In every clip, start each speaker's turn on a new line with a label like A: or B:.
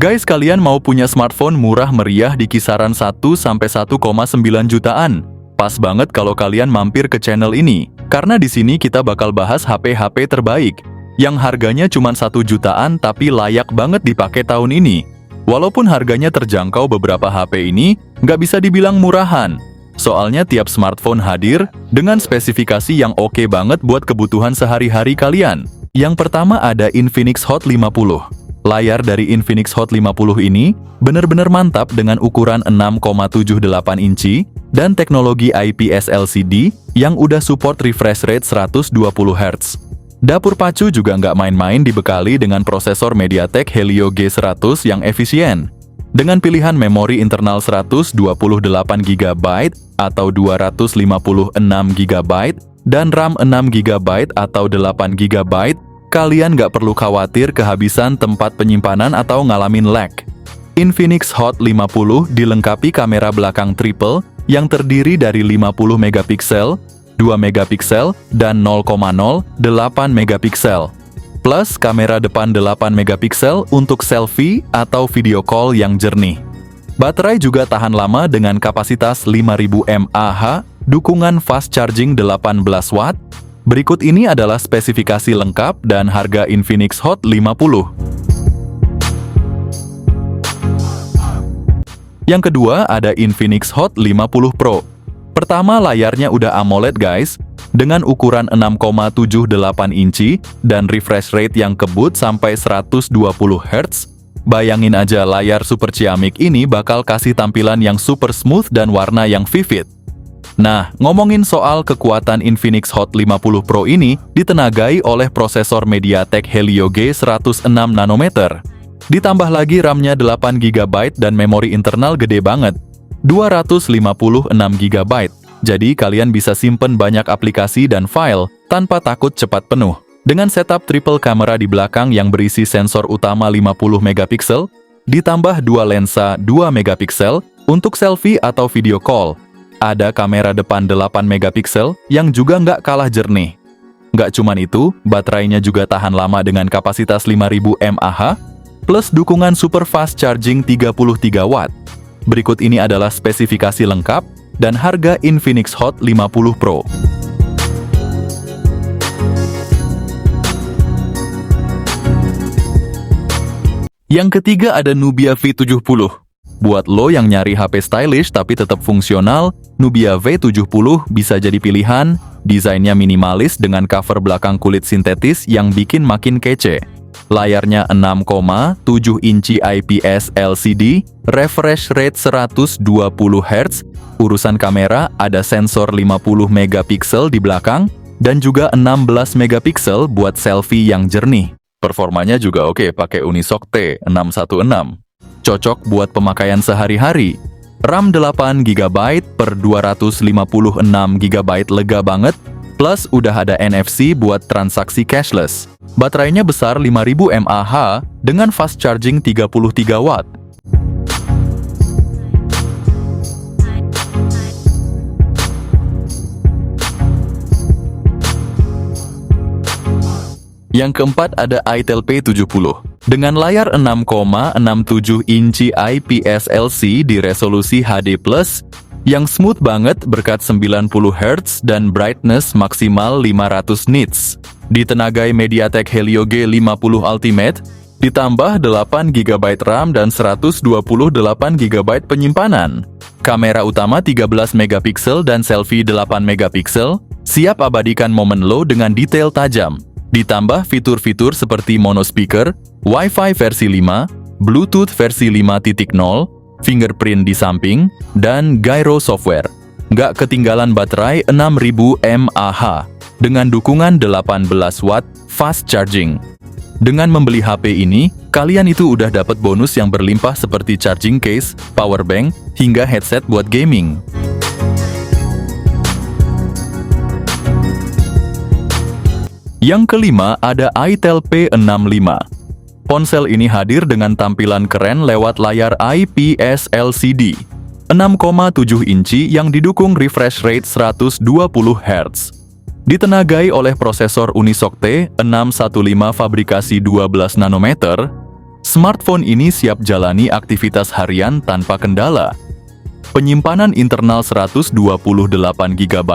A: Guys, kalian mau punya smartphone murah meriah di kisaran 1-1,9 jutaan? Pas banget kalau kalian mampir ke channel ini, karena di sini kita bakal bahas HP-HP terbaik, yang harganya cuma 1 jutaan tapi layak banget dipakai tahun ini. Walaupun harganya terjangkau, beberapa HP ini nggak bisa dibilang murahan. Soalnya tiap smartphone hadir dengan spesifikasi yang oke banget buat kebutuhan sehari-hari kalian. Yang pertama ada Infinix Hot 50. Layar dari Infinix Hot 50 ini benar-benar mantap dengan ukuran 6,78 inci dan teknologi IPS LCD yang udah support refresh rate 120 Hz. Dapur pacu juga nggak main-main, dibekali dengan prosesor MediaTek Helio G100 yang efisien. Dengan pilihan memori internal 128 GB atau 256 GB dan RAM 6 GB atau 8 GB, kalian nggak perlu khawatir kehabisan tempat penyimpanan atau ngalamin lag. Infinix Hot 50 dilengkapi kamera belakang triple yang terdiri dari 50 megapiksel, 2 megapiksel, dan 0,08 megapiksel. Plus kamera depan 8 megapiksel untuk selfie atau video call yang jernih. Baterai juga tahan lama dengan kapasitas 5000 mAh, dukungan fast charging 18 Watt. Berikut ini adalah spesifikasi lengkap dan harga Infinix Hot 50. Yang kedua ada Infinix Hot 50 Pro. Pertama, layarnya udah AMOLED guys, dengan ukuran 6,78 inci dan refresh rate yang kebut sampai 120 Hz. Bayangin aja, layar super ciamik ini bakal kasih tampilan yang super smooth dan warna yang vivid. Nah, ngomongin soal kekuatan Infinix Hot 50 Pro ini ditenagai oleh prosesor MediaTek Helio G106 nanometer. Ditambah lagi RAM-nya 8 GB dan memori internal gede banget, 256 GB. Jadi kalian bisa simpen banyak aplikasi dan file tanpa takut cepat penuh. Dengan setup triple kamera di belakang yang berisi sensor utama 50 megapiksel, ditambah dua lensa 2 megapiksel untuk selfie atau video call. Ada kamera depan 8 megapiksel yang juga nggak kalah jernih. Nggak cuman itu, baterainya juga tahan lama dengan kapasitas 5000 mAh, plus dukungan super fast charging 33 Watt. Berikut ini adalah spesifikasi lengkap dan harga Infinix Hot 50 Pro. Yang ketiga ada Nubia V70. Buat lo yang nyari HP stylish tapi tetap fungsional, Nubia V70 bisa jadi pilihan. Desainnya minimalis dengan cover belakang kulit sintetis yang bikin makin kece. Layarnya 6,7 inci IPS LCD, refresh rate 120 Hz. Urusan kamera, ada sensor 50 megapiksel di belakang dan juga 16 megapiksel buat selfie yang jernih. Performanya juga oke, pakai Unisoc T616. Cocok buat pemakaian sehari-hari. RAM 8 GB per 256 GB lega banget, plus udah ada NFC buat transaksi cashless. Baterainya besar 5000 mAh dengan fast charging 33 Watt. Yang keempat ada Itel P70. Dengan layar 6,67 inci IPS LC di resolusi HD+, yang smooth banget berkat 90 Hz dan brightness maksimal 500 nits. Ditenagai MediaTek Helio G50 Ultimate, ditambah 8 GB RAM dan 128 GB penyimpanan. Kamera utama 13 megapiksel dan selfie 8 megapiksel, siap abadikan momen lo dengan detail tajam. Ditambah fitur-fitur seperti mono speaker, Wi-Fi versi 5, Bluetooth versi 5.0, fingerprint di samping, dan gyro software. Nggak ketinggalan baterai 6000 mAh dengan dukungan 18 Watt fast charging. Dengan membeli HP ini, kalian itu udah dapat bonus yang berlimpah seperti charging case, power bank, hingga headset buat gaming. Yang kelima ada Itel P65. Ponsel ini hadir dengan tampilan keren lewat layar IPS LCD 6,7 inci yang didukung refresh rate 120 Hz. Ditenagai oleh prosesor Unisoc T615 fabrikasi 12 nanometer, Smartphone ini siap jalani aktivitas harian tanpa kendala. Penyimpanan internal 128 GB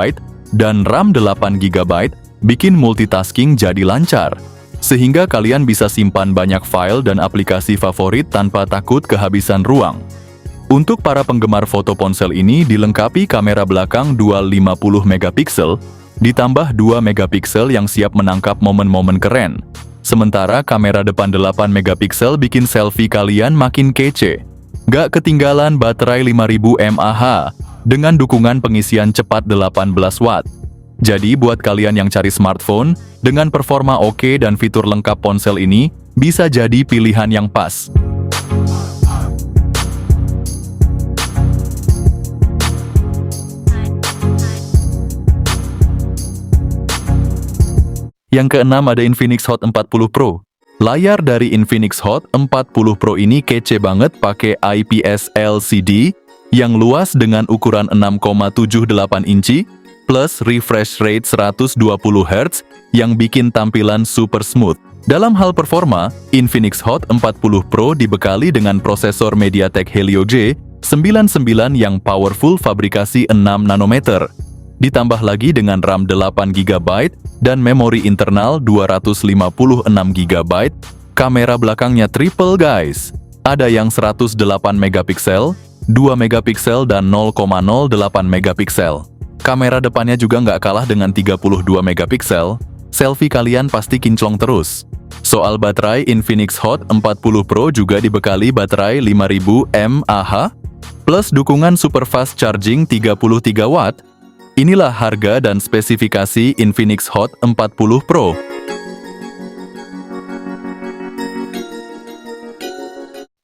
A: dan RAM 8 GB bikin multitasking jadi lancar, sehingga kalian bisa simpan banyak file dan aplikasi favorit tanpa takut kehabisan ruang. Untuk para penggemar foto, ponsel ini dilengkapi kamera belakang dual 50 megapiksel, ditambah 2 megapiksel yang siap menangkap momen-momen keren. Sementara kamera depan 8 megapiksel bikin selfie kalian makin kece. Gak ketinggalan baterai 5000 mAh dengan dukungan pengisian cepat 18 watt. Jadi buat kalian yang cari smartphone dengan performa oke dan fitur lengkap, ponsel ini bisa jadi pilihan yang pas. Yang keenam ada Infinix Hot 40 Pro. Layar dari Infinix Hot 40 Pro ini kece banget, pakai IPS LCD yang luas dengan ukuran 6,78 inci plus refresh rate 120 Hz yang bikin tampilan super smooth. Dalam hal performa, Infinix Hot 40 Pro dibekali dengan prosesor MediaTek Helio G99 yang powerful, fabrikasi 6 nanometer. Ditambah lagi dengan RAM 8 GB dan memori internal 256 GB. Kamera belakangnya triple guys. Ada yang 108 megapiksel, 2 megapiksel dan 0,08 megapiksel. Kamera depannya juga nggak kalah dengan 32 megapiksel. Selfie kalian pasti kinclong terus. Soal baterai, Infinix Hot 40 Pro juga dibekali baterai 5000 mAh plus dukungan super fast charging 33 watt. Inilah harga dan spesifikasi Infinix Hot 40 Pro.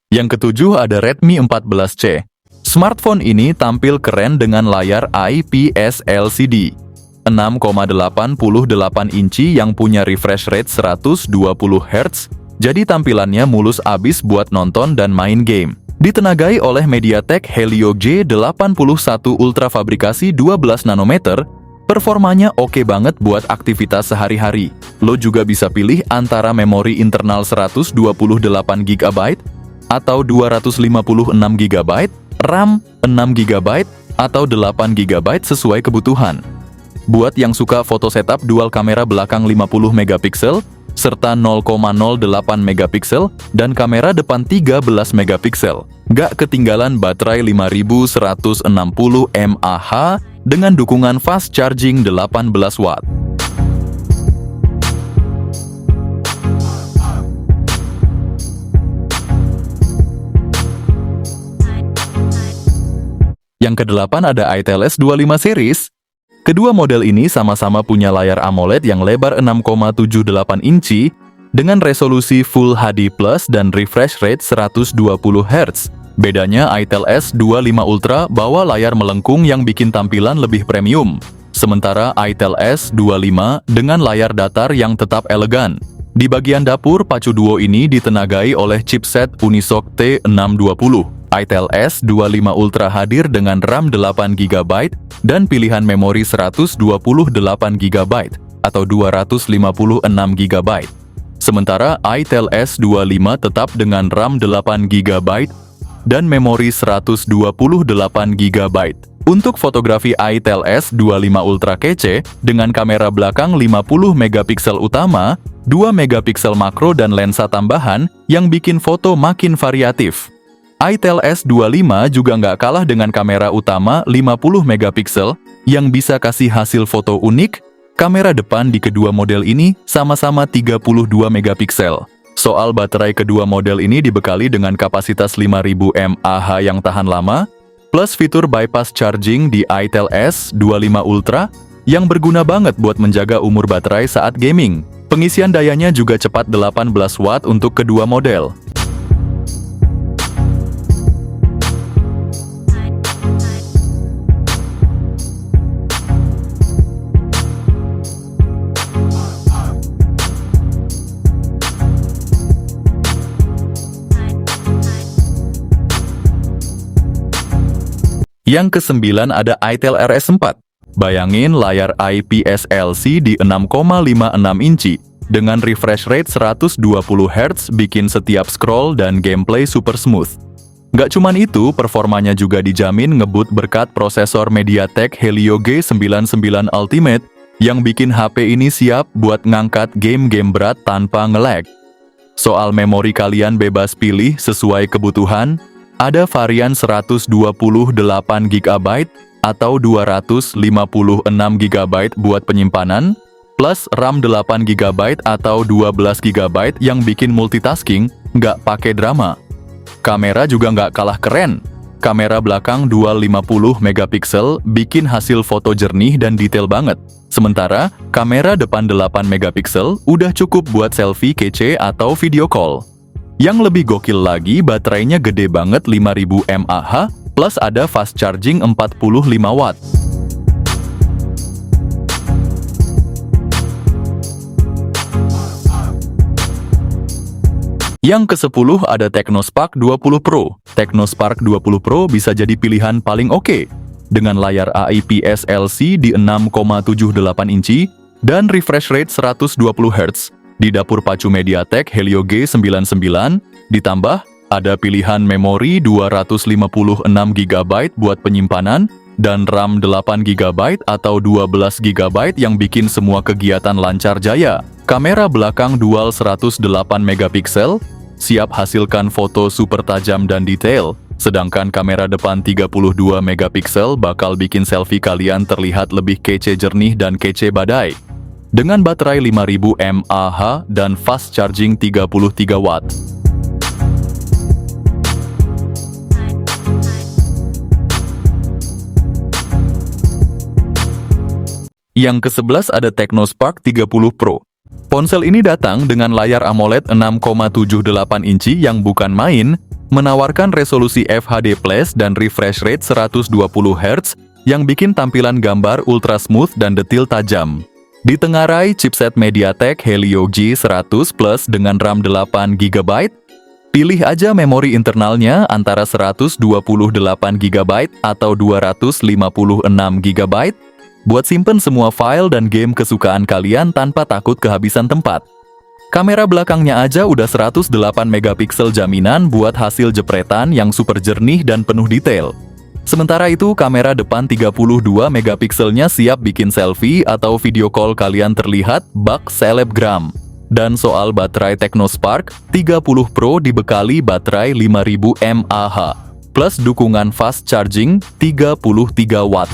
A: Yang ketujuh ada Redmi 14C. Smartphone ini tampil keren dengan layar IPS LCD 6,88 inci yang punya refresh rate 120 Hz, jadi tampilannya mulus abis buat nonton dan main game. Ditenagai oleh MediaTek Helio G81 Ultra, fabrikasi 12 nanometer, performanya oke banget buat aktivitas sehari-hari. Lo juga bisa pilih antara memori internal 128 GB atau 256 GB, RAM 6 GB atau 8 GB sesuai kebutuhan. Buat yang suka foto setup, dual kamera belakang 50 megapiksel serta 0,08 megapiksel dan kamera depan 13 megapiksel. Gak ketinggalan baterai 5160 mAh dengan dukungan fast charging 18 watt. Yang kedelapan ada Itel S25 series. Kedua model ini sama-sama punya layar AMOLED yang lebar 6,78 inci dengan resolusi Full HD Plus dan refresh rate 120 Hz. Bedanya, Itel S25 Ultra bawa layar melengkung yang bikin tampilan lebih premium. Sementara Itel S25 dengan layar datar yang tetap elegan. Di bagian dapur, pacu duo ini ditenagai oleh chipset Unisoc T620. Itel S25 Ultra hadir dengan RAM 8 GB dan pilihan memori 128 GB atau 256 GB. Sementara Itel S25 tetap dengan RAM 8 GB dan memori 128 GB. Untuk fotografi, Itel S25 Ultra kece dengan kamera belakang 50 megapiksel utama, 2 megapiksel makro dan lensa tambahan yang bikin foto makin variatif. Itel S25 juga nggak kalah dengan kamera utama 50 megapiksel yang bisa kasih hasil foto unik. Kamera depan di kedua model ini sama-sama 32 megapiksel. Soal baterai, kedua model ini dibekali dengan kapasitas 5000 mAh yang tahan lama, plus fitur bypass charging di Itel S25 Ultra yang berguna banget buat menjaga umur baterai saat gaming. Pengisian dayanya juga cepat 18 watt untuk kedua model. Yang kesembilan ada Itel RS4. Bayangin layar IPS LCD 6,56 inci Dengan refresh rate 120 Hz bikin setiap scroll dan gameplay super smooth. Nggak cuman itu, performanya juga dijamin ngebut berkat prosesor MediaTek Helio G99 Ultimate yang bikin HP ini siap buat ngangkat game-game berat tanpa nge-lag. Soal memori kalian bebas pilih sesuai kebutuhan, ada varian 128GB atau 256GB buat penyimpanan, plus RAM 8GB atau 12GB yang bikin multitasking nggak pakai drama. Kamera juga nggak kalah keren. Kamera belakang dual 50MP bikin hasil foto jernih dan detail banget. Sementara, kamera depan 8MP udah cukup buat selfie kece atau video call. Yang lebih gokil lagi, baterainya gede banget 5000 mAh, plus ada fast charging 45 watt. Yang ke-10 ada Technospark 20 Pro. Technospark 20 Pro bisa jadi pilihan paling oke. Dengan layar IPS LC di 6,78 inci dan refresh rate 120 Hz. Di dapur pacu MediaTek Helio G99, ditambah ada pilihan memori 256GB buat penyimpanan dan RAM 8GB atau 12GB yang bikin semua kegiatan lancar jaya. Kamera belakang dual 108MP, siap hasilkan foto super tajam dan detail. Sedangkan kamera depan 32MP bakal bikin selfie kalian terlihat lebih kece jernih dan kece badai. Dengan baterai 5000 mAh dan fast charging 33 watt. Yang ke-11 ada Technospark 30 Pro. Ponsel ini datang dengan layar AMOLED 6,78 inci yang bukan main, menawarkan resolusi FHD+ dan refresh rate 120 Hz yang bikin tampilan gambar ultra smooth dan detil tajam. Ditengarai chipset MediaTek Helio G100 Plus dengan RAM 8GB. Pilih aja memori internalnya antara 128GB atau 256GB. Buat simpen semua file dan game kesukaan kalian tanpa takut kehabisan tempat. Kamera belakangnya aja udah 108MP jaminan buat hasil jepretan yang super jernih dan penuh detail. Sementara itu, kamera depan 32MP-nya siap bikin selfie atau video call kalian terlihat bak selebgram. Dan soal baterai Technospark, 30 Pro dibekali baterai 5000 mAh, plus dukungan fast charging 33 watt.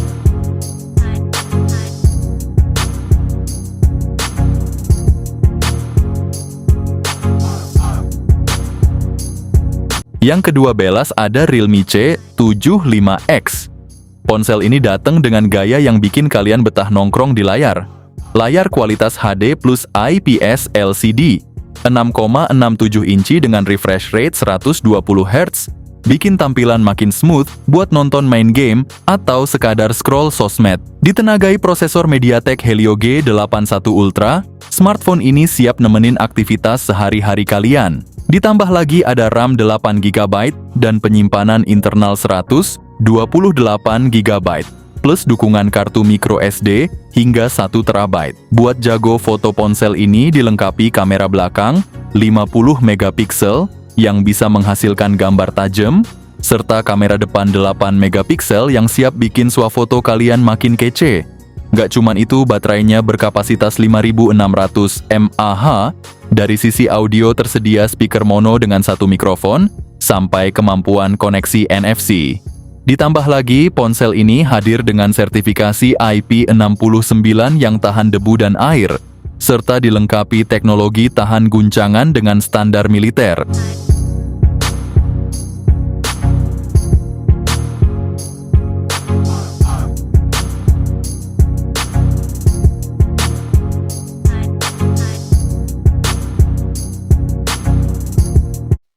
A: Yang kedua belas ada Realme C75X. Ponsel ini datang dengan gaya yang bikin kalian betah nongkrong di layar. Layar kualitas HD plus IPS LCD, 6,67 inci dengan refresh rate 120 Hz, bikin tampilan makin smooth buat nonton main game atau sekadar scroll sosmed. Ditenagai prosesor MediaTek Helio G81 Ultra, smartphone ini siap nemenin aktivitas sehari-hari kalian. Ditambah lagi ada RAM 8GB dan penyimpanan internal 128GB, plus dukungan kartu microSD hingga 1TB. Buat jago foto, ponsel ini dilengkapi kamera belakang 50MP yang bisa menghasilkan gambar tajam, serta kamera depan 8MP yang siap bikin swafoto kalian makin kece. Nggak cuman itu, baterainya berkapasitas 5600 mAh. Dari sisi audio tersedia speaker mono dengan satu mikrofon, sampai kemampuan koneksi NFC. Ditambah lagi, ponsel ini hadir dengan sertifikasi IP69 yang tahan debu dan air, serta dilengkapi teknologi tahan guncangan dengan standar militer.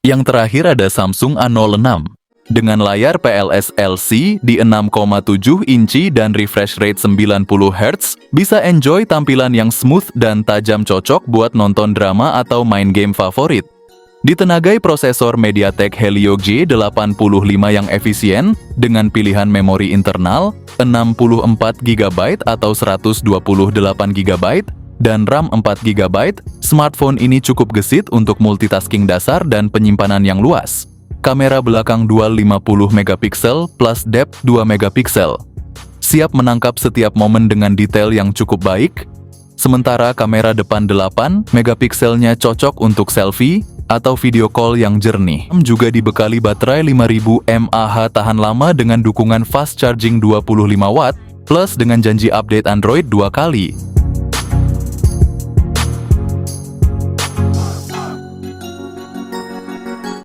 A: Yang terakhir ada Samsung A06. Dengan layar PLS LC di 6,7 inci dan refresh rate 90 Hz, bisa enjoy tampilan yang smooth dan tajam, cocok buat nonton drama atau main game favorit. Ditenagai prosesor MediaTek Helio G85 yang efisien, dengan pilihan memori internal 64GB atau 128GB, dan RAM 4GB, smartphone ini cukup gesit untuk multitasking dasar dan penyimpanan yang luas. Kamera belakang dual 50 megapiksel plus depth 2 megapiksel. Siap menangkap setiap momen dengan detail yang cukup baik. Sementara kamera depan 8 megapikselnya cocok untuk selfie atau video call yang jernih. Juga dibekali baterai 5000 mAh tahan lama dengan dukungan fast charging 25 watt plus dengan janji update Android 2 kali.